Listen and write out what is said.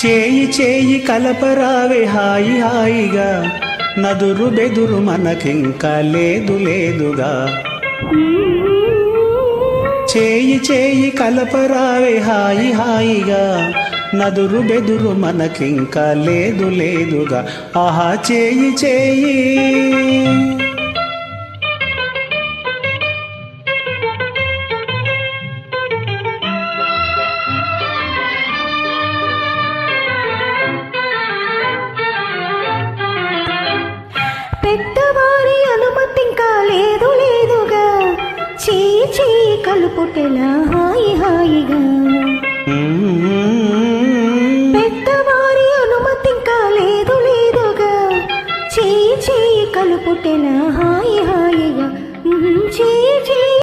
చేయి చేయి కలపరావే హాయి హాయిగా, నదురు బెదురు మనకింకా లేదు లేదుగా. చేయి చేయి కలపరావే హాయి హాయిగా, నదురు బెదురు మనకింకా లేదు లేదుగా. ఆహా చేయి చేయి. పెద్దవారి అనుమతింకా లేదు లేదుగా, చేయి చేయి కలుపుటెలా హాయి హాయిగా. పెద్దవారి అనుమతింకా లేదు లేదుగా, చేయి చేయి కలుపుటెలా హాయి హాయిగా. చేయి చేయి